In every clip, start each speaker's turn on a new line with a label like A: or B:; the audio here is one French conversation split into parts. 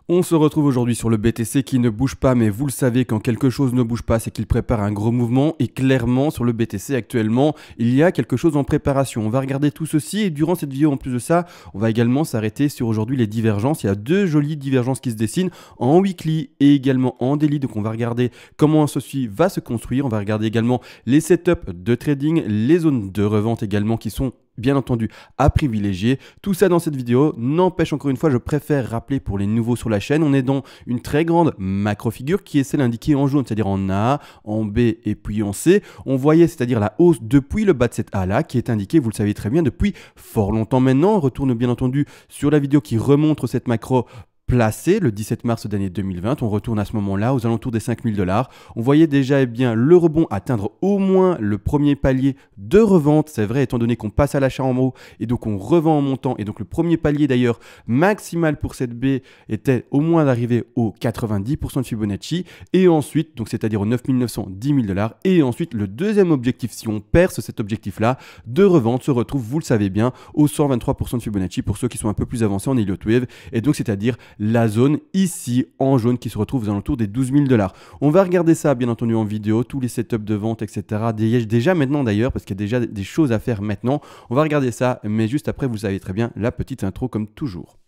A: On se retrouve aujourd'hui sur le BTC qui ne bouge pas, mais vous le savez, quand quelque chose ne bouge pas, c'est qu'il prépare un gros mouvement. Et clairement, sur le BTC actuellement, il y a quelque chose en préparation. On va regarder tout ceci et durant cette vidéo, en plus de ça, on va également s'arrêter sur aujourd'hui les divergences. Il y a deux jolies divergences qui se dessinent en weekly et également en daily. Donc on va regarder comment ceci va se construire. On va regarder également les setups de trading, les zones de revente également qui sont bien entendu à privilégier. Tout ça dans cette vidéo. N'empêche, encore une fois, je préfère rappeler pour les nouveaux sur la chaîne, on est dans une très grande macro figure qui est celle indiquée en jaune, c'est-à-dire en A, en B et puis en C. On voyait, c'est-à-dire la hausse depuis le bas de cette A là qui est indiquée, vous le savez très bien, depuis fort longtemps maintenant. On retourne bien entendu sur la vidéo qui remontre cette macro placé le 17 mars d'année 2020, on retourne à ce moment-là aux alentours des 5 000 $. On voyait déjà bien le rebond atteindre au moins le premier palier de revente, c'est vrai étant donné qu'on passe à l'achat en haut et donc on revend en montant et donc le premier palier d'ailleurs maximal pour cette B était au moins d'arriver aux 90% de Fibonacci et ensuite, donc c'est-à-dire aux 9 900, 10 000 $ et ensuite le deuxième objectif, si on perce cet objectif-là de revente se retrouve, vous le savez bien, aux 123% de Fibonacci pour ceux qui sont un peu plus avancés en Elliott Wave et donc c'est-à-dire la zone ici en jaune qui se retrouve aux alentours des 12 000 $. On va regarder ça bien entendu en vidéo, tous les setups de vente, etc. Déjà maintenant d'ailleurs, parce qu'il y a déjà des choses à faire maintenant. On va regarder ça, mais juste après, vous savez très bien, la petite intro comme toujours.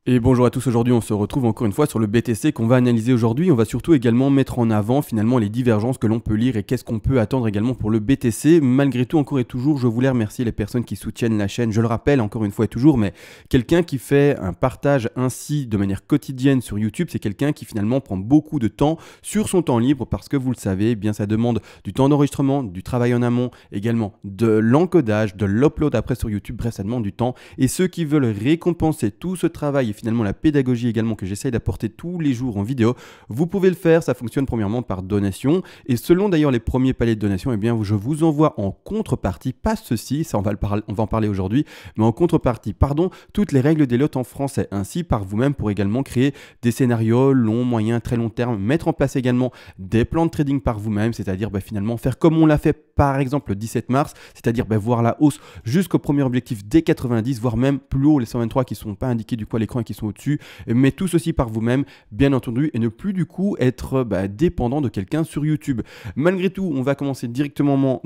A: Et bonjour à tous, aujourd'hui on se retrouve encore une fois sur le BTC qu'on va analyser aujourd'hui. On va surtout également mettre en avant finalement les divergences que l'on peut lire et qu'est-ce qu'on peut attendre également pour le BTC. Malgré tout, encore et toujours, je voulais remercier les personnes qui soutiennent la chaîne. Je le rappelle encore une fois et toujours, mais quelqu'un qui fait un partage ainsi de manière quotidienne sur YouTube, c'est quelqu'un qui finalement prend beaucoup de temps sur son temps libre parce que vous le savez, eh bien ça demande du temps d'enregistrement, du travail en amont, également de l'encodage, de l'upload après sur YouTube, bref ça demande du temps. Et ceux qui veulent récompenser tout ce travail, finalement la pédagogie également que j'essaye d'apporter tous les jours en vidéo, vous pouvez le faire, ça fonctionne premièrement par donation et selon d'ailleurs les premiers paliers de donation, eh bien je vous envoie en contrepartie, pas ceci, ça on va en parler aujourd'hui, mais en contrepartie, pardon, toutes les règles d'Elliott en français, ainsi par vous-même pour également créer des scénarios long, moyen, très long terme, mettre en place également des plans de trading par vous-même, c'est-à-dire finalement faire comme on l'a fait par exemple le 17 mars, c'est-à-dire voir la hausse jusqu'au premier objectif des 90, voire même plus haut les 123 qui ne sont pas indiqués du coup à l'écran et qui sont au-dessus, mais tout ceci par vous-même, bien entendu, et ne plus du coup être dépendant de quelqu'un sur YouTube. Malgré tout, on va commencer directement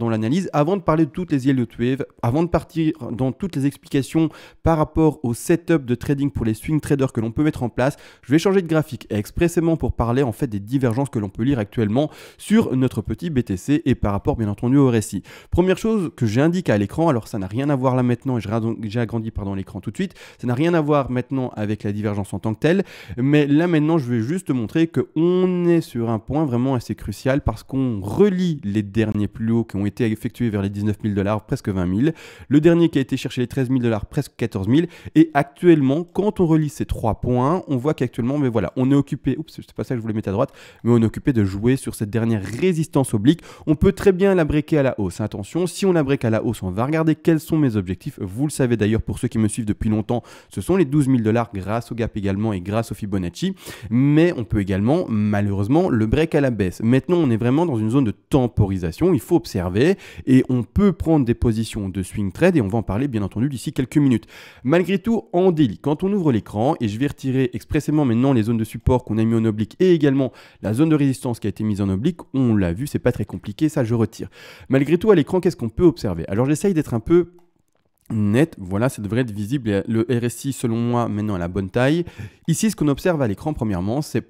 A: l'analyse, avant de parler de toutes les Elliott Wave, avant de partir dans toutes les explications par rapport au setup de trading pour les swing traders que l'on peut mettre en place, je vais changer de graphique expressément pour parler en fait des divergences que l'on peut lire actuellement sur notre petit BTC et par rapport bien entendu au RSI. Première chose que j'indique à l'écran, alors ça n'a rien à voir là maintenant, et j'ai agrandi l'écran tout de suite, ça n'a rien à voir maintenant avec la divergence en tant que telle, mais là maintenant je vais juste montrer qu'on est sur un point vraiment assez crucial parce qu'on relie les derniers plus hauts qui ont été effectués vers les 19 000 $, presque 20 000, le dernier qui a été cherché les 13 000 $, presque 14 000, et actuellement quand on relie ces trois points, on voit qu'actuellement, mais voilà, on est occupé, oups, c'est pas ça que je voulais mettre à droite, mais on est occupé de jouer sur cette dernière résistance oblique. On peut très bien la breaker à la hausse, attention, si on la break à la hausse, on va regarder quels sont mes objectifs, vous le savez d'ailleurs pour ceux qui me suivent depuis longtemps, ce sont les 12 000 $ grâce au gap également et grâce au Fibonacci, mais on peut également malheureusement le break à la baisse. Maintenant on est vraiment dans une zone de temporisation, il faut observer et on peut prendre des positions de swing trade et on va en parler bien entendu d'ici quelques minutes. Malgré tout en daily, quand on ouvre l'écran, et je vais retirer expressément maintenant les zones de support qu'on a mis en oblique et également la zone de résistance qui a été mise en oblique, on l'a vu, c'est pas très compliqué, ça je retire. Malgré tout à l'écran, qu'est-ce qu'on peut observer? Alors j'essaye d'être un peu net, voilà, ça devrait être visible, le RSI selon moi maintenant à la bonne taille. Ici ce qu'on observe à l'écran premièrement, c'est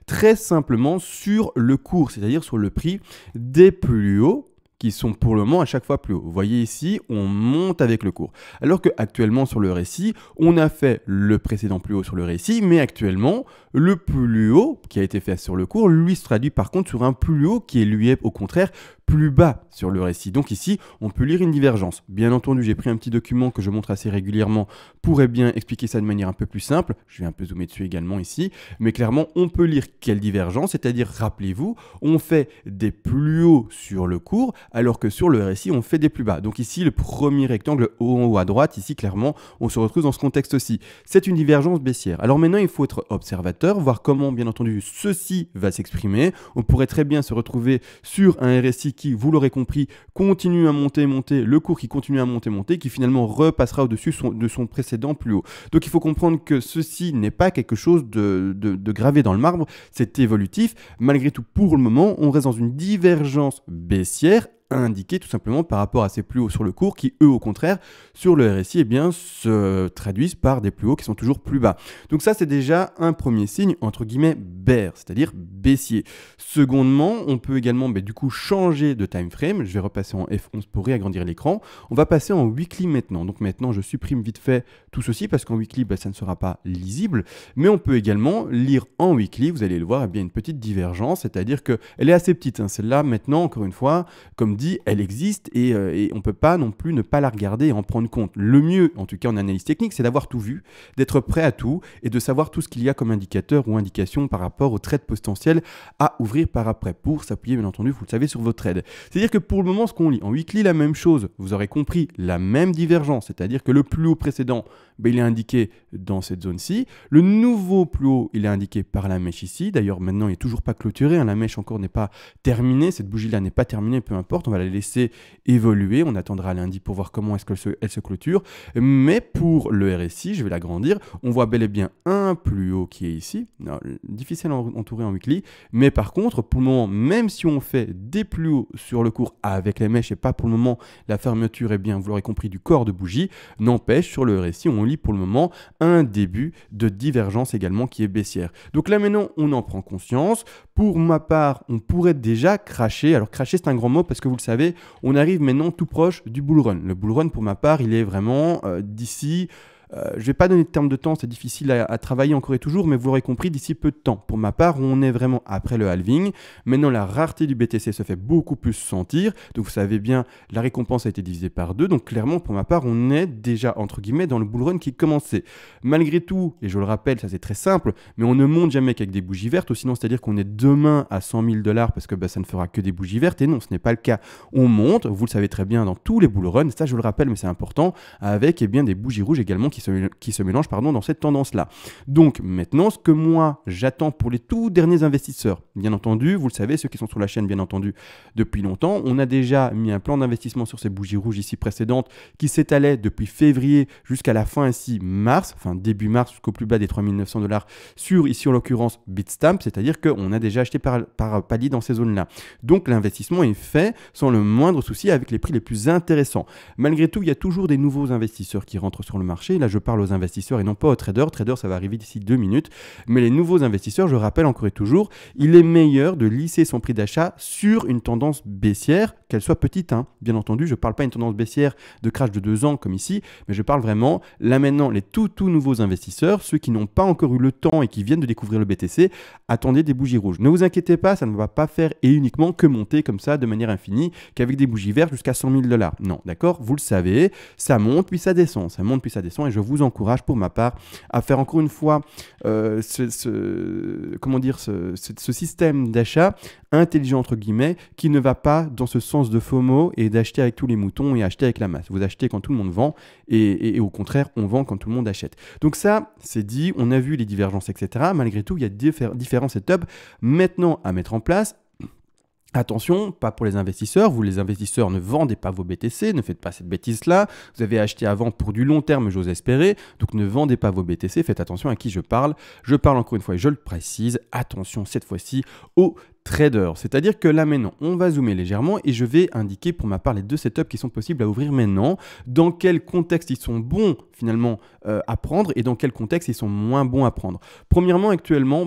A: très simplement sur le cours, c'est-à-dire sur le prix des plus hauts qui sont pour le moment à chaque fois plus hauts. Vous voyez ici, on monte avec le cours. Alors qu'actuellement sur le RSI, on a fait le précédent plus haut sur le RSI, mais actuellement, le plus haut qui a été fait sur le cours, lui se traduit par contre sur un plus haut qui est lui au contraire plus bas sur le RSI. Donc ici, on peut lire une divergence. Bien entendu, j'ai pris un petit document que je montre assez régulièrement pour bien expliquer ça de manière un peu plus simple. Je vais un peu zoomer dessus également ici. Mais clairement, on peut lire quelle divergence, c'est-à-dire, rappelez-vous, on fait des plus hauts sur le cours, alors que sur le RSI, on fait des plus bas. Donc ici, le premier rectangle en haut à droite, ici, clairement, on se retrouve dans ce contexte-ci. C'est une divergence baissière. Alors maintenant, il faut être observateur, voir comment, bien entendu, ceci va s'exprimer. On pourrait très bien se retrouver sur un RSI qui, vous l'aurez compris, continue à monter, le cours qui continue à monter, qui finalement repassera au-dessus de son précédent plus haut. Donc il faut comprendre que ceci n'est pas quelque chose de gravé dans le marbre, c'est évolutif. Malgré tout, pour le moment, on reste dans une divergence baissière indiqués tout simplement par rapport à ces plus hauts sur le cours qui, eux, au contraire, sur le RSI, eh bien, se traduisent par des plus hauts qui sont toujours plus bas. Donc ça, c'est déjà un premier signe, entre guillemets, bear, c'est-à-dire baissier. Secondement, on peut également du coup changer de time frame. Je vais repasser en F11 pour réagrandir l'écran. On va passer en weekly maintenant. Donc maintenant, je supprime vite fait tout ceci parce qu'en weekly, ça ne sera pas lisible. Mais on peut également lire en weekly, vous allez le voir, eh bien, une petite divergence, c'est-à-dire qu'elle est assez petite. Hein. Celle-là, maintenant, encore une fois, comme dit, elle existe et on ne peut pas non plus ne pas la regarder et en prendre compte. Le mieux, en tout cas en analyse technique, c'est d'avoir tout vu, d'être prêt à tout et de savoir tout ce qu'il y a comme indicateur ou indication par rapport au trade potentiel à ouvrir par après pour s'appuyer, bien entendu, vous le savez, sur vos trades. C'est-à-dire que pour le moment, ce qu'on lit en weekly, la même chose, vous aurez compris, la même divergence, c'est-à-dire que le plus haut précédent, il est indiqué dans cette zone-ci. Le nouveau plus haut, il est indiqué par la mèche ici. D'ailleurs, maintenant, il n'est toujours pas clôturé. Hein, la mèche encore n'est pas terminée. Cette bougie-là n'est pas terminée, peu importe. On va la laisser évoluer. On attendra lundi pour voir comment est-ce qu'elle se clôture. Mais pour le RSI, je vais l'agrandir. On voit bel et bien un plus haut qui est ici. Non, difficile à entourer en weekly. Mais par contre, pour le moment, même si on fait des plus hauts sur le cours avec les mèches et pas pour le moment la fermeture, eh bien, vous l'aurez compris, du corps de bougie, n'empêche, sur le RSI, on lit pour le moment un début de divergence également qui est baissière. Donc là maintenant, on en prend conscience. Pour ma part, on pourrait déjà cracher. Alors cracher, c'est un grand mot parce que vous le savez, on arrive maintenant tout proche du bull run. Le bull run, pour ma part, il est vraiment d'ici... je ne vais pas donner de terme de temps, c'est difficile à travailler encore et toujours, mais vous l'aurez compris, d'ici peu de temps. Pour ma part, on est vraiment après le halving. Maintenant, la rareté du BTC se fait beaucoup plus sentir. Donc, vous savez bien, la récompense a été divisée par 2. Donc, clairement, pour ma part, on est déjà, entre guillemets, dans le bull run qui commençait. Malgré tout, et je le rappelle, ça c'est très simple, mais on ne monte jamais qu'avec des bougies vertes, ou sinon, c'est-à-dire qu'on est demain à 100 000 $ parce que ça ne fera que des bougies vertes. Et non, ce n'est pas le cas. On monte, vous le savez très bien, dans tous les bull runs. Ça, je le rappelle, mais c'est important, avec des bougies rouges également qui se mélangent dans cette tendance-là. Donc maintenant, ce que moi j'attends pour les tout derniers investisseurs, bien entendu, vous le savez, ceux qui sont sur la chaîne, bien entendu, depuis longtemps, on a déjà mis un plan d'investissement sur ces bougies rouges ici précédentes qui s'étalait depuis février jusqu'à la fin ici mars, enfin début mars jusqu'au plus bas des 3 900 $ sur ici en l'occurrence Bitstamp, c'est-à-dire qu'on a déjà acheté par palier dans ces zones-là. Donc l'investissement est fait sans le moindre souci avec les prix les plus intéressants. Malgré tout, il y a toujours des nouveaux investisseurs qui rentrent sur le marché. Là, je parle aux investisseurs et non pas aux traders. Traders, ça va arriver d'ici 2 minutes. Mais les nouveaux investisseurs, je rappelle encore et toujours, il est meilleur de lisser son prix d'achat sur une tendance baissière, qu'elle soit petite. Hein. Bien entendu, je ne parle pas d'une tendance baissière de crash de 2 ans comme ici, mais je parle vraiment, là maintenant, les tout nouveaux investisseurs, ceux qui n'ont pas encore eu le temps et qui viennent de découvrir le BTC, attendez des bougies rouges. Ne vous inquiétez pas, ça ne va pas faire et uniquement que monter comme ça de manière infinie, qu'avec des bougies vertes jusqu'à 100 000 $. Non, d'accord, vous le savez, ça monte puis ça descend, et je vous encourage pour ma part à faire encore une fois ce système d'achat intelligent entre guillemets qui ne va pas dans ce sens de FOMO et d'acheter avec tous les moutons et acheter avec la masse. Vous achetez quand tout le monde vend et au contraire on vend quand tout le monde achète. Donc ça c'est dit, on a vu les divergences etc. Malgré tout il y a différents setups maintenant à mettre en place. Attention, pas pour les investisseurs. Vous, les investisseurs, ne vendez pas vos BTC, ne faites pas cette bêtise-là. Vous avez acheté avant pour du long terme, j'ose espérer. Donc, ne vendez pas vos BTC. Faites attention à qui je parle. Je parle encore une fois et je le précise. Attention, cette fois-ci, aux traders. C'est-à-dire que là, maintenant, on va zoomer légèrement et je vais indiquer pour ma part les deux setups qui sont possibles à ouvrir maintenant. Dans quel contexte ils sont bons, finalement, à prendre et dans quel contexte ils sont moins bons à prendre. Premièrement, actuellement,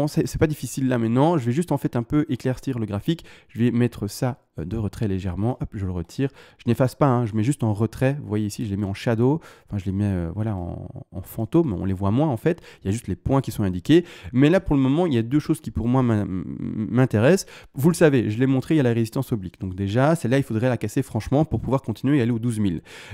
A: c'est pas difficile là maintenant. Je vais juste en fait un peu éclaircir le graphique. Je vais mettre ça de retrait légèrement, hop, je le retire, je n'efface pas, hein, je mets juste en retrait, vous voyez ici je les mets en shadow, enfin je les mets voilà, en fantôme, on les voit moins en fait, il y a juste les points qui sont indiqués, mais là pour le moment il y a deux choses qui pour moi m'intéressent, vous le savez, je l'ai montré, il y a la résistance oblique, donc déjà celle-là il faudrait la casser franchement pour pouvoir continuer et aller aux 12 000.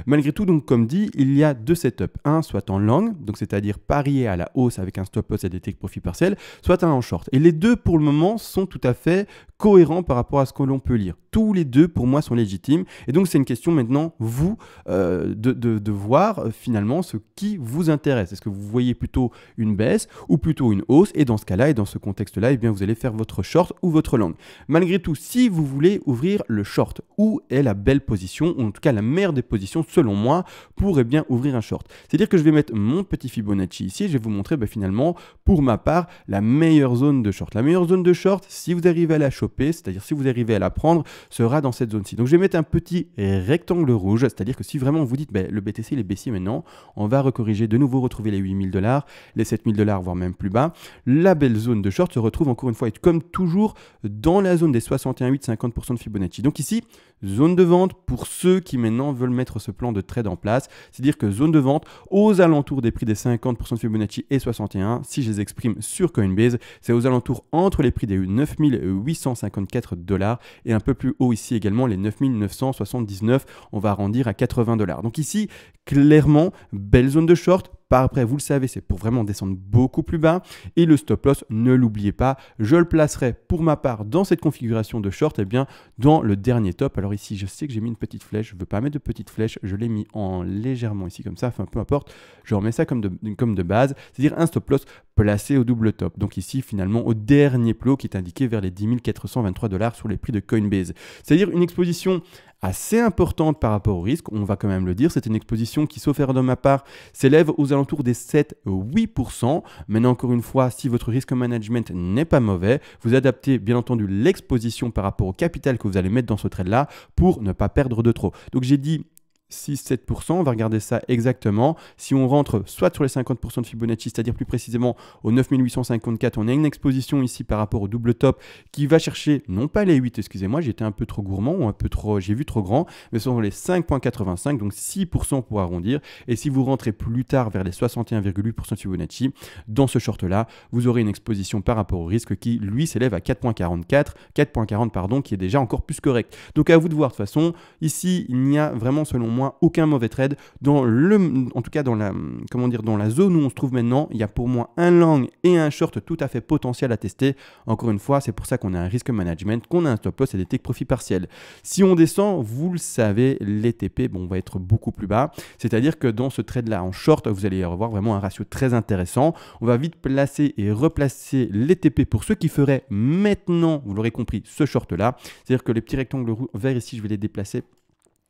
A: Malgré tout, donc comme dit, il y a deux setups, un soit en long, donc c'est-à-dire parier à la hausse avec un stop loss et des take profit partiel, soit un en short, et les deux pour le moment sont tout à fait cohérents par rapport à ce que l'on peut lire. tous les deux pour moi sont légitimes. Et donc c'est une question maintenant, vous, de voir finalement ce qui vous intéresse. Est-ce que vous voyez plutôt une baisse ou plutôt une hausse? Et dans ce cas-là et dans ce contexte-là, eh bien, vous allez faire votre short ou votre long. Malgré tout, si vous voulez ouvrir le short, où est la belle position, ou en tout cas la meilleure des positions selon moi pour bien ouvrir un short? C'est-à-dire que je vais mettre mon petit Fibonacci ici et je vais vous montrer finalement pour ma part la meilleure zone de short. La meilleure zone de short, si vous arrivez à la choper, c'est-à-dire si vous arrivez à la prendre, sera dans cette zone-ci. Donc je vais mettre un petit rectangle rouge, c'est-à-dire que si vraiment vous dites le BTC il est baissier maintenant, on va recorriger de nouveau, retrouver les 8 000 $, les 7 000 $, voire même plus bas. La belle zone de short se retrouve encore une fois, comme toujours, dans la zone des 61,8-50% de Fibonacci. Donc ici, zone de vente pour ceux qui maintenant veulent mettre ce plan de trade en place. C'est-à-dire que zone de vente aux alentours des prix des 50% de Fibonacci et 61, si je les exprime sur Coinbase, c'est aux alentours entre les prix des 9 854 $ et un peu plus haut ici également les 9 979, on va arrondir à 80 $. Donc ici, clairement, belle zone de short. Par après, vous le savez, c'est pour vraiment descendre beaucoup plus bas. Et le stop loss, ne l'oubliez pas, je le placerai pour ma part dans cette configuration de short, dans le dernier top. Alors ici, je sais que j'ai mis une petite flèche, je ne veux pas mettre de petite flèche, je l'ai mis en légèrement ici comme ça, enfin peu importe, je remets ça comme de base, c'est-à-dire un stop loss placé au double top. Donc ici, finalement, au dernier plot qui est indiqué vers les 10 423 $ sur les prix de Coinbase. C'est-à-dire une exposition assez importante par rapport au risque, on va quand même le dire. C'est une exposition qui, sauf erreur de ma part, s'élève aux alentours des 7-8%. Maintenant, encore une fois, si votre risque management n'est pas mauvais, vous adaptez bien entendu l'exposition par rapport au capital que vous allez mettre dans ce trade-là pour ne pas perdre de trop. Donc j'ai dit 6-7%, on va regarder ça exactement. Si on rentre soit sur les 50% de Fibonacci, c'est-à-dire plus précisément au 9854, on a une exposition ici par rapport au double top qui va chercher, non pas les 8, excusez-moi, j'étais un peu trop gourmand ou un peu trop, j'ai vu trop grand, mais sur les 5,85, donc 6% pour arrondir. Et si vous rentrez plus tard vers les 61,8% de Fibonacci, dans ce short-là, vous aurez une exposition par rapport au risque qui, lui, s'élève à 4,40 pardon, qui est déjà encore plus correct. Donc à vous de voir de toute façon, ici, il n'y a vraiment selon moi aucun mauvais trade en tout cas dans la zone où on se trouve maintenant. Il y a pour moi un long et un short tout à fait potentiel à tester. Encore une fois, c'est pour ça qu'on a un risque management, qu'on a un stop loss et des take profit partiels. Si on descend, vous le savez, les TP va être beaucoup plus bas. C'est-à-dire que dans ce trade là en short, vous allez avoir vraiment un ratio très intéressant. On va vite placer et replacer les TP pour ceux qui feraient maintenant, vous l'aurez compris, ce short là. C'est-à-dire que les petits rectangles verts ici, je vais les déplacer.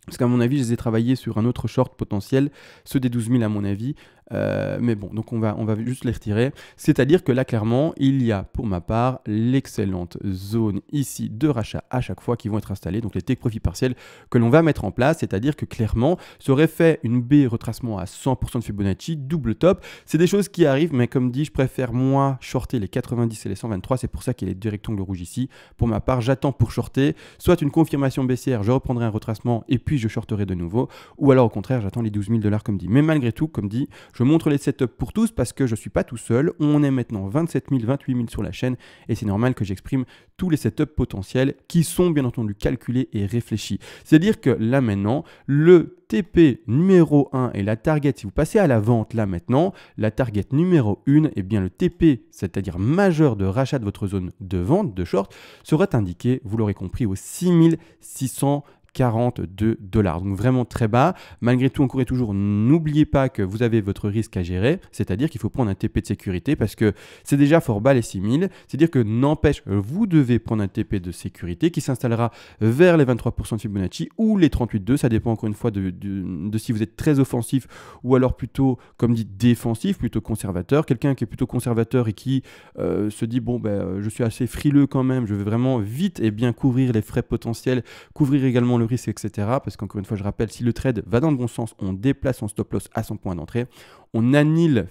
A: Parce qu'à mon avis, je les ai travaillés sur un autre short potentiel, ceux des 12 000 à mon avis. Mais bon, donc on va juste les retirer. C'est-à-dire que là, clairement, il y a pour ma part l'excellente zone ici de rachat à chaque fois qui vont être installés. Donc les take profit partiels que l'on va mettre en place. C'est-à-dire que clairement, ça aurait fait une B retracement à 100% de Fibonacci, double top. C'est des choses qui arrivent, mais comme dit, je préfère moi shorter les 90 et les 123. C'est pour ça qu'il y a les deux rectangles rouges ici. Pour ma part, j'attends pour shorter soit une confirmation baissière, je reprendrai un retracement et puis je shorterai de nouveau. Ou alors au contraire, j'attends les 12 000 $ comme dit. Mais malgré tout, comme dit, je montre les setups pour tous parce que je ne suis pas tout seul. On est maintenant 27 000, 28 000 sur la chaîne et c'est normal que j'exprime tous les setups potentiels qui sont bien entendu calculés et réfléchis. C'est-à-dire que là maintenant, le TP numéro 1 et la target, si vous passez à la vente là maintenant, la target numéro 1, et bien le TP, c'est-à-dire majeur de rachat de votre zone de vente, de short, sera indiqué, vous l'aurez compris, au 6 642 $. Donc vraiment très bas. Malgré tout, encore et toujours, n'oubliez pas que vous avez votre risque à gérer. C'est-à-dire qu'il faut prendre un TP de sécurité parce que c'est déjà fort bas les 6000. C'est-à-dire que n'empêche, vous devez prendre un TP de sécurité qui s'installera vers les 23% de Fibonacci ou les 38,2. Ça dépend encore une fois de si vous êtes très offensif ou alors plutôt, comme dit, défensif, plutôt conservateur. Quelqu'un qui est plutôt conservateur et qui se dit, je suis assez frileux quand même, je vais vraiment vite et bien couvrir les frais potentiels, couvrir également le risque, etc. Parce qu'encore une fois, je rappelle, si le trade va dans le bon sens, on déplace son stop loss à son point d'entrée, on annule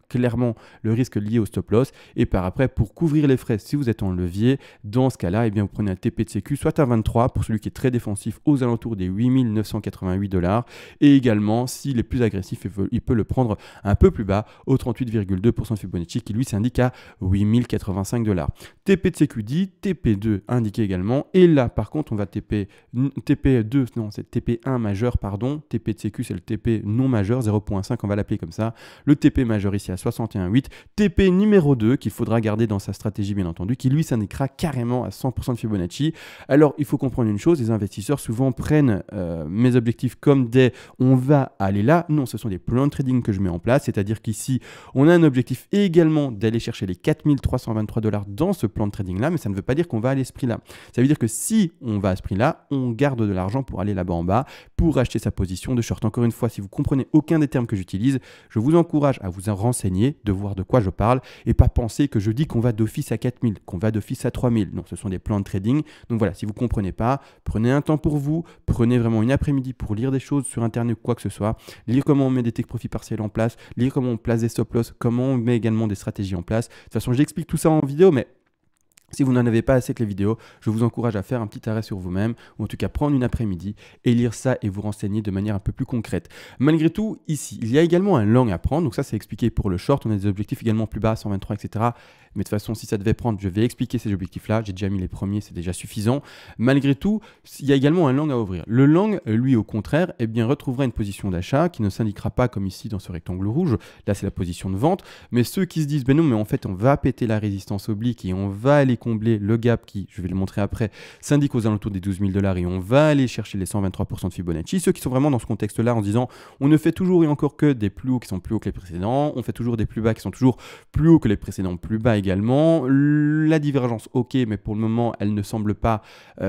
A: clairement le risque lié au stop loss. Et par après, pour couvrir les frais, si vous êtes en levier, dans ce cas-là, vous prenez un TP de sécu, soit à 23 pour celui qui est très défensif, aux alentours des 8 988 $. Et également, s'il est plus agressif, il peut le prendre un peu plus bas, au 38,2% de Fibonacci, qui lui s'indique à 8 085 $. TP de sécu dit, TP2 indiqué également. Et là, par contre, on va TP2, non, c'est TP1 majeur, pardon. TP de sécu, c'est le TP non majeur, 0.5, on va va l'appeler comme ça, le TP majeur ici à 61,8, TP numéro 2 qu'il faudra garder dans sa stratégie bien entendu, qui lui s'indiquera carrément à 100% de Fibonacci. Alors il faut comprendre une chose, les investisseurs souvent prennent mes objectifs comme des on va aller là. Non, ce sont des plans de trading que je mets en place, c'est-à-dire qu'ici on a un objectif également d'aller chercher les 4323 $ dans ce plan de trading là, mais ça ne veut pas dire qu'on va aller à ce prix là. Ça veut dire que si on va à ce prix là, on garde de l'argent pour aller là-bas en bas, pour acheter sa position de short. Encore une fois, si vous comprenez aucun des termes que j'utilise, je vous encourage à vous en renseigner, de voir de quoi je parle et pas penser que je dis qu'on va d'office à 4000, qu'on va d'office à 3000. Non, ce sont des plans de trading. Donc voilà, si vous ne comprenez pas, prenez un temps pour vous, prenez vraiment une après-midi pour lire des choses sur internet ou quoi que ce soit, lire comment on met des take profit partiels en place, lire comment on place des stop loss, comment on met également des stratégies en place. De toute façon, j'explique tout ça en vidéo, mais si vous n'en avez pas assez avec les vidéos, je vous encourage à faire un petit arrêt sur vous-même, ou en tout cas prendre une après-midi et lire ça et vous renseigner de manière un peu plus concrète. Malgré tout, ici, il y a également un long à prendre, donc ça c'est expliqué pour le short, on a des objectifs également plus bas, 123, etc. Mais de toute façon, si ça devait prendre, je vais expliquer ces objectifs-là, j'ai déjà mis les premiers, c'est déjà suffisant. Malgré tout, il y a également un long à ouvrir. Le long, lui au contraire, eh bien, retrouvera une position d'achat qui ne s'indiquera pas comme ici dans ce rectangle rouge, là c'est la position de vente, mais ceux qui se disent, ben non, mais en fait on va péter la résistance oblique et on va aller combler le gap qui, je vais le montrer après, s'indique aux alentours des 12 000 $ et on va aller chercher les 123% de Fibonacci. Ceux qui sont vraiment dans ce contexte-là en se disant on ne fait toujours et encore que des plus hauts qui sont plus hauts que les précédents, on fait toujours des plus bas qui sont toujours plus hauts que les précédents plus bas également. La divergence, ok, mais pour le moment, elle ne semble pas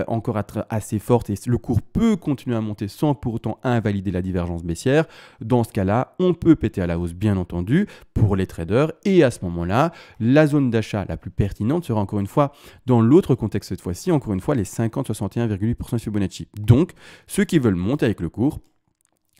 A: encore être assez forte et le cours peut continuer à monter sans pour autant invalider la divergence baissière. Dans ce cas-là, on peut péter à la hausse, bien entendu, pour les traders et à ce moment-là, la zone d'achat la plus pertinente sera encore une fois dans l'autre contexte cette fois-ci, encore une fois, les 50-61,8% de Fibonacci. Donc, ceux qui veulent monter avec le cours,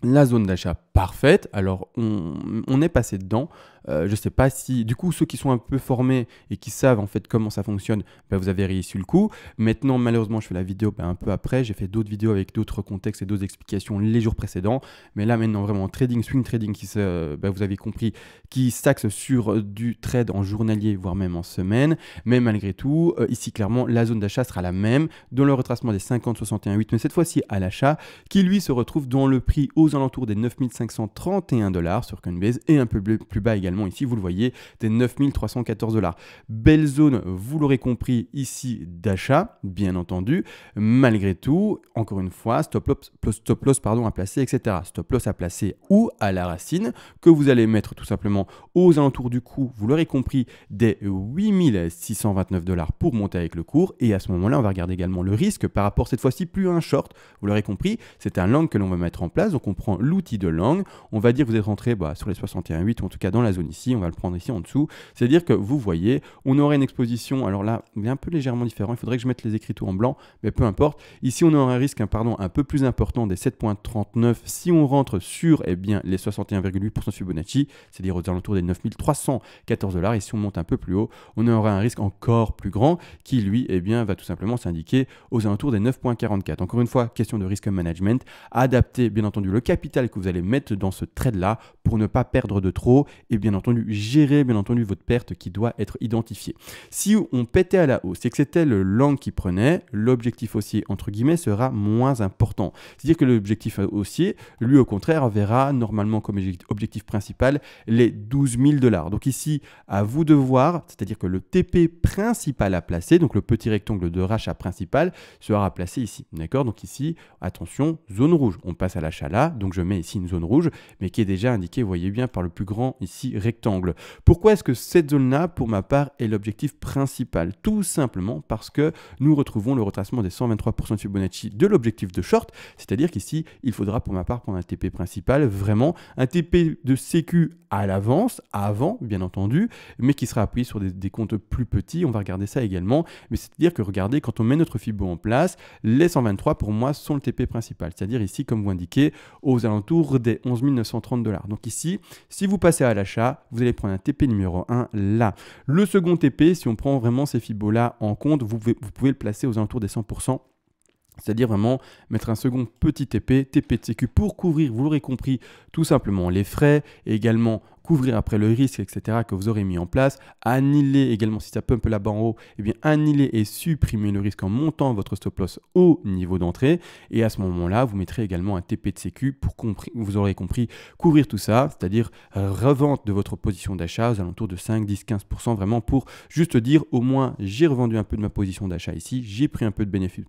A: la zone d'achat parfaite, alors on est passé dedans. Je ne sais pas si, du coup, ceux qui sont un peu formés et qui savent en fait comment ça fonctionne, ben, vous avez réussi le coup. Maintenant, malheureusement, je fais la vidéo un peu après. J'ai fait d'autres vidéos avec d'autres contextes et d'autres explications les jours précédents. Mais là, maintenant, vraiment, trading, swing trading, vous avez compris, qui s'axe sur du trade en journalier, voire même en semaine. Mais malgré tout, ici, clairement, la zone d'achat sera la même dans le retracement des 50-61,8, mais cette fois-ci à l'achat, qui lui se retrouve dans le prix aux alentours des 9 531 $ sur Coinbase et un peu plus bas également. Ici, vous le voyez, des 9 314 $. Belle zone, vous l'aurez compris, ici d'achat, bien entendu. Malgré tout, encore une fois, stop loss à placer, etc. Stop loss à placer ou à la racine, que vous allez mettre tout simplement aux alentours du coût, vous l'aurez compris, des 8 629 $ pour monter avec le cours. Et à ce moment-là, on va regarder également le risque par rapport cette fois-ci plus à un short. Vous l'aurez compris, c'est un long que l'on va mettre en place. Donc, on prend l'outil de long. On va dire que vous êtes rentré sur les 61,8 ou en tout cas dans la zone ici. On va le prendre ici en dessous. C'est-à-dire que vous voyez, on aurait une exposition. Alors là, il est un peu légèrement différent. Il faudrait que je mette les écriteaux en blanc, mais peu importe. Ici, on aura un risque un peu plus important des 7,39 si on rentre sur les 61,8% Fibonacci, c'est-à-dire aux alentours des 9 314 $. Et si on monte un peu plus haut, on aura un risque encore plus grand qui, lui, va tout simplement s'indiquer aux alentours des 9,44. Encore une fois, question de risque management. Adaptez, bien entendu, le capital que vous allez mettre dans ce trade-là pour ne pas perdre de trop et bien entendu gérer votre perte qui doit être identifiée. Si on pétait à la hausse, c'est que c'était le long qui prenait, l'objectif haussier entre guillemets sera moins important. C'est-à-dire que l'objectif haussier, lui au contraire, verra normalement comme objectif principal les 12 000 $. Donc ici, à vous de voir, c'est-à-dire que le TP principal à placer, donc le petit rectangle de rachat principal, sera placé ici. D'accord? Donc ici, attention, zone rouge. On passe à l'achat là, donc je mets ici une zone rouge, mais qui est déjà indiquée, vous voyez bien, par le plus grand ici rectangle. Pourquoi est-ce que cette zone-là, pour ma part, est l'objectif principal? Tout simplement parce que nous retrouvons le retracement des 123% de Fibonacci de l'objectif de short, c'est-à-dire qu'ici, il faudra pour ma part prendre un TP principal, vraiment un TP de sécu à l'avance, avant bien entendu, mais qui sera appuyé sur des comptes plus petits. On va regarder ça également, mais c'est-à-dire que regardez, quand on met notre Fibo en place, les 123 pour moi sont le TP principal, c'est-à-dire ici, comme vous indiquez, aux alentours des 11 930 $. Donc ici, si vous passez à l'achat, vous allez prendre un TP numéro 1 là. Le second TP, si on prend vraiment ces Fibos là en compte, vous pouvez le placer aux alentours des 100%. C'est-à-dire vraiment mettre un second petit TP, TP de sécu pour couvrir, vous l'aurez compris, tout simplement les frais et également couvrir après le risque, etc. que vous aurez mis en place, annihiler également si ça pump là-bas en haut, eh bien annihiler et supprimer le risque en montant votre stop loss au niveau d'entrée et à ce moment-là, vous mettrez également un TP de sécu pour, vous aurez compris, couvrir tout ça, c'est-à-dire revente de votre position d'achat aux alentours de 5, 10, 15% vraiment pour juste dire au moins j'ai revendu un peu de ma position d'achat ici, j'ai pris un peu de bénéfice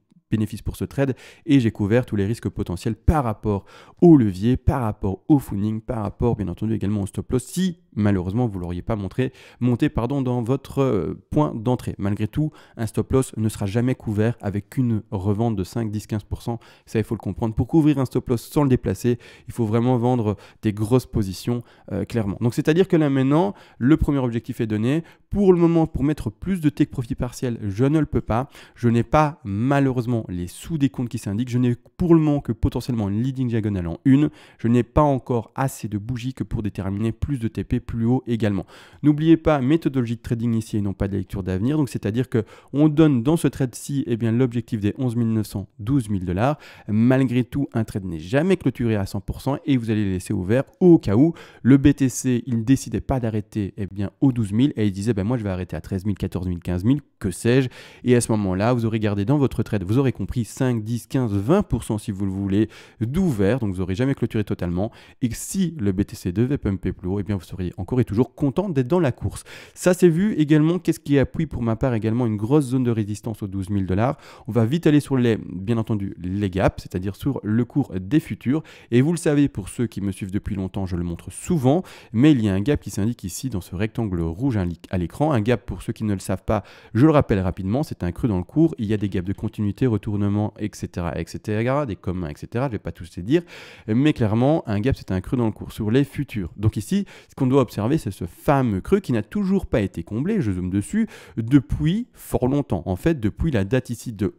A: pour ce trade et j'ai couvert tous les risques potentiels par rapport au levier, par rapport au funding, par rapport bien entendu également au stop loss si malheureusement vous ne l'auriez pas monté dans votre point d'entrée. Malgré tout, un stop loss ne sera jamais couvert avec une revente de 5, 10, 15%. Ça, il faut le comprendre. Pour couvrir un stop loss sans le déplacer, il faut vraiment vendre des grosses positions clairement. Donc, c'est-à-dire que là maintenant, le premier objectif est donné. Pour le moment, pour mettre plus de take profit partiel, je ne le peux pas. Je n'ai pas malheureusement les sous-décomptes qui s'indiquent. Je n'ai pour le moment que potentiellement une leading diagonale en une. Je n'ai pas encore assez de bougies que pour déterminer plus de TP plus haut également. N'oubliez pas, méthodologie de trading ici et non pas de lecture d'avenir. Donc, c'est-à-dire qu'on donne dans ce trade-ci l'objectif des 11 900, 12 000 $. Malgré tout, un trade n'est jamais clôturé à 100% et vous allez le laisser ouvert au cas où le BTC, il ne décidait pas d'arrêter aux 12 000 et il disait moi je vais arrêter à 13 000, 14 000, 15 000, que sais-je. Et à ce moment-là, vous aurez gardé dans votre trade, vous aurez compris 5, 10, 15, 20% si vous le voulez d'ouvert. Donc, vous n'aurez jamais clôturé totalement. Et si le BTC devait pumper plus haut, vous seriez encore et toujours content d'être dans la course. Ça, c'est vu également. Qu'est-ce qui appuie pour ma part également une grosse zone de résistance aux 12 000 $. On va vite aller sur bien entendu, les gaps, c'est-à-dire sur le cours des futurs. Et vous le savez, pour ceux qui me suivent depuis longtemps, je le montre souvent, mais il y a un gap qui s'indique ici dans ce rectangle rouge à l'écran. Un gap, pour ceux qui ne le savent pas, je le rappelle rapidement, c'est un creux dans le cours. Il y a des gaps de continuité, retournement, etc., des communs, etc. Je ne vais pas tous les dire, mais clairement, un gap, c'est un creux dans le cours sur les futurs. Donc ici, ce qu'on doit observer, c'est ce fameux creux qui n'a toujours pas été comblé, je zoome dessus, depuis fort longtemps. En fait, depuis la date ici de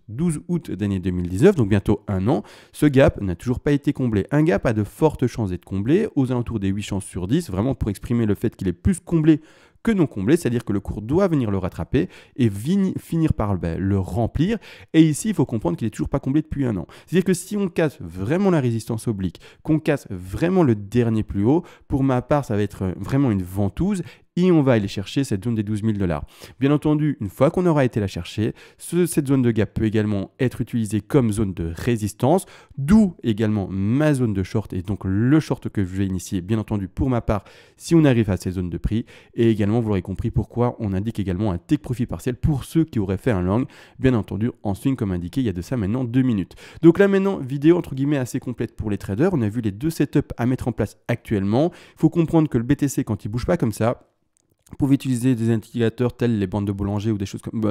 A: 12 août d'année 2019, donc bientôt un an, ce gap n'a toujours pas été comblé. Un gap a de fortes chances d'être comblé, aux alentours des 8 chances sur 10, vraiment pour exprimer le fait qu'il est plus comblé que non comblé, c'est-à-dire que le cours doit venir le rattraper et finir par le remplir. Et ici, il faut comprendre qu'il n'est toujours pas comblé depuis un an. C'est-à-dire que si on casse vraiment la résistance oblique, qu'on casse vraiment le dernier plus haut, pour ma part, ça va être vraiment une ventouse et on va aller chercher cette zone des 12 000 $. Bien entendu, une fois qu'on aura été la chercher, cette zone de gap peut également être utilisée comme zone de résistance, d'où également ma zone de short et donc le short que je vais initier, bien entendu, pour ma part, si on arrive à ces zones de prix. Et également, vous l'aurez compris pourquoi on indique également un take profit partiel pour ceux qui auraient fait un long, bien entendu, en swing comme indiqué il y a de ça maintenant 2 minutes. Donc là maintenant, vidéo entre guillemets assez complète pour les traders. On a vu les deux setups à mettre en place actuellement. Il faut comprendre que le BTC, quand il ne bouge pas comme ça, vous pouvez utiliser des indicateurs tels les bandes de Bollinger ou des choses comme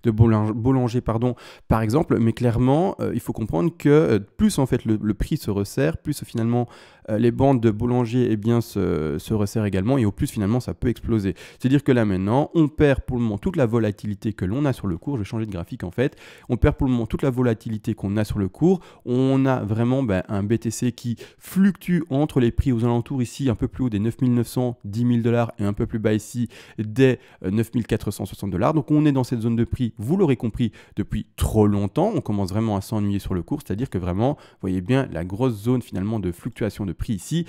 A: Bollinger par exemple, mais clairement il faut comprendre que plus en fait le prix se resserre, plus finalement les bandes de Bollinger se resserrent également et au plus finalement ça peut exploser. C'est-à-dire que là maintenant on perd pour le moment toute la volatilité que l'on a sur le cours. Je vais changer de graphique en fait. On perd pour le moment toute la volatilité qu'on a sur le cours. On a vraiment un BTC qui fluctue entre les prix aux alentours ici un peu plus haut des 9 900, 10 000 $ et un peu plus bas ici des 9 460 $. Donc on est dans cette zone de prix, vous l'aurez compris, depuis trop longtemps. On commence vraiment à s'ennuyer sur le cours, c'est-à-dire que vraiment, vous voyez bien la grosse zone finalement de fluctuation de prix ici,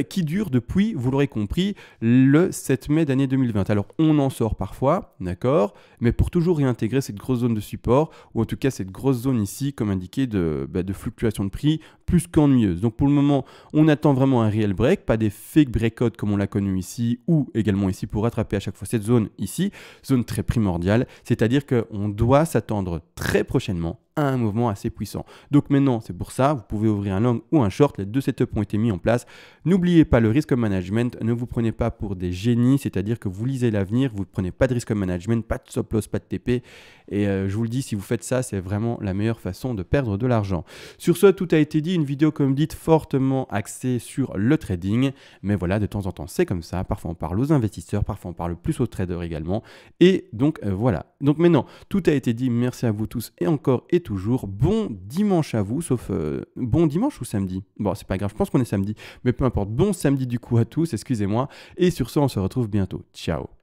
A: qui dure depuis, vous l'aurez compris, le 7 mai d'année 2020. Alors on en sort parfois, d'accord, mais pour toujours réintégrer cette grosse zone de support, ou en tout cas cette grosse zone ici, comme indiqué, de fluctuation de prix, plus qu'ennuyeuse. Donc pour le moment, on attend vraiment un réel break, pas des fake breakouts comme on l'a connu ici, ou également ici pour rattraper à chaque fois cette zone ici, zone très primordiale, c'est-à-dire qu'on doit s'attendre très prochainement à un mouvement assez puissant. Donc maintenant, c'est pour ça, vous pouvez ouvrir un long ou un short, les deux setups ont été mis en place. N'oubliez pas le risk management, ne vous prenez pas pour des génies, c'est-à-dire que vous lisez l'avenir, vous ne prenez pas de risk management, pas de stop loss, pas de TP, et je vous le dis, si vous faites ça, c'est vraiment la meilleure façon de perdre de l'argent. Sur ce, tout a été dit, une vidéo comme dit fortement axée sur le trading, mais voilà, de temps en temps c'est comme ça, parfois on parle aux investisseurs, parfois on parle plus aux traders également, et donc voilà. Donc maintenant, tout a été dit, merci à vous tous, et encore et toujours, bon dimanche à vous, sauf bon dimanche ou samedi? Bon, c'est pas grave, je pense qu'on est samedi, mais peu importe, bon samedi du coup à tous, excusez-moi, et sur ce, on se retrouve bientôt. Ciao.